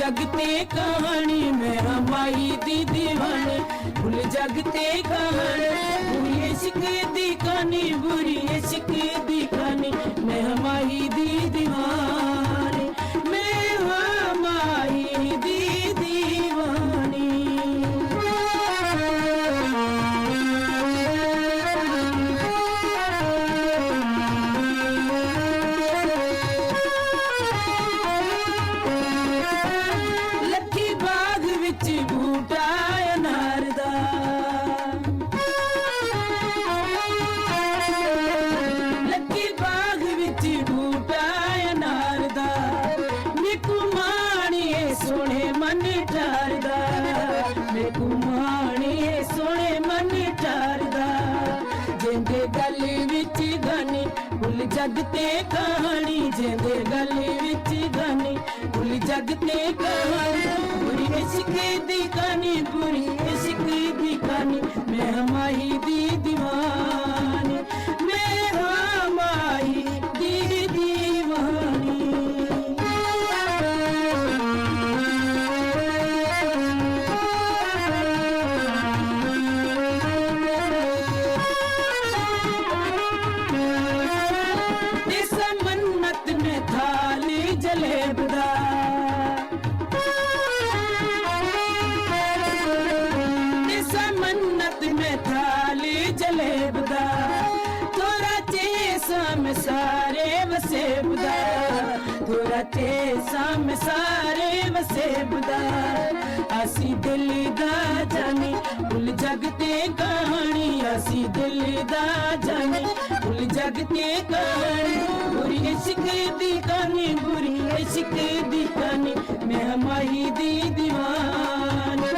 जगते कहानी मैं माई दी दीवानी, भूल जगते कहानी बुरी इश्क दी कहानी, बुरी इश्क दी कहानी मैं माई दी दीवानी, मैं माई दी दीवानी। बूटा अनार दा लक्की बाग विच बूटा अनार दा, मेकू माणिए सोने मन ठारदा, मेकू माणिए सोने मन ठारदा। जेंदे गली विच गानी भुल जगते कहानी, जेंदे गली विच गानी भुल जगते कहानी, बुरी इश्क दी कहानी, बुरी इश्क दी कहानी मैं माई दी दीवानी, मैं माई दी दीवानी। इस मन्नत में थाली जलेबदा, मन्नत में थाली जलेबदा, थोड़ा चेसम सारे वसेबदा, थोड़ा चेसम सारे वसेबदा। असी दिल दा जानी भुल जगते कहानी, असी दिल दा जानी भुल जगते कहानी, बुरी इश्क दी कहानी, बुरी इश्क दी कहानी मैं माई दी दीवानी,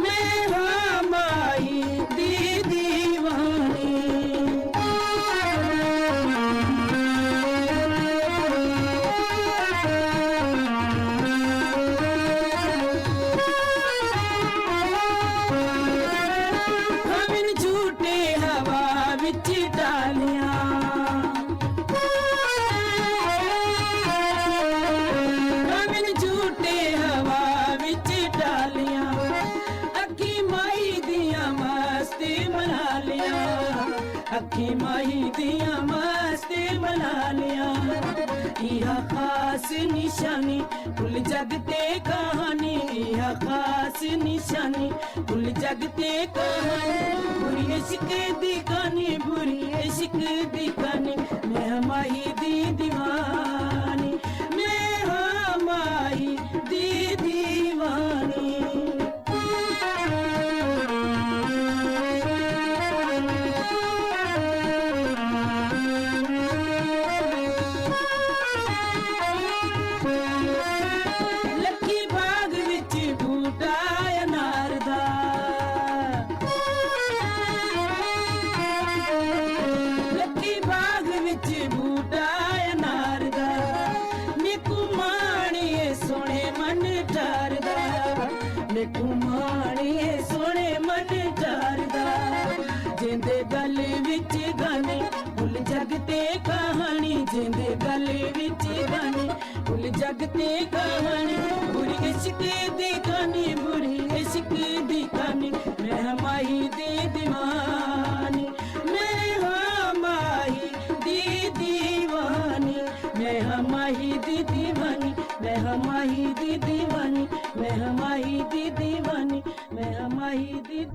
मैं माई दी दीवानी। हम झूठे हवा विच डालियां, हम झूठे हवा विच डालियां, अखी माई दिया मस्ती मना लिया, अखी माई दिया मस्ती मना लिया। यह खास निशानी भुल जगते कहानी, यह खास निशानी भुल जगते कहानी, बुरी इश्क दी कहानी, बुरी इश्क दी कहानी मैं माई दी दीवानी, मैं माई दी दीवानी। लक्की बाग विच बूटा अनार दा, लक्की बाग विच बूटा अनार दा, मेकू माणिए सोने मन ठारदा, मेकू माणिए सोने मन ठारदा। जेंदे गल विच गानी भुल जगते कहानी, जेंदे गल विच गानी भुल जगते कहानी, बुरी इश्क दी कहानी, बुरी इश्क दी कहानी मैं माई दी दीवानी, मैं माई दी दीवानी, मैं माई दी दीवानी, मैं माई दी दीवानी, मैं माई दी दीवानी, मैं माई दी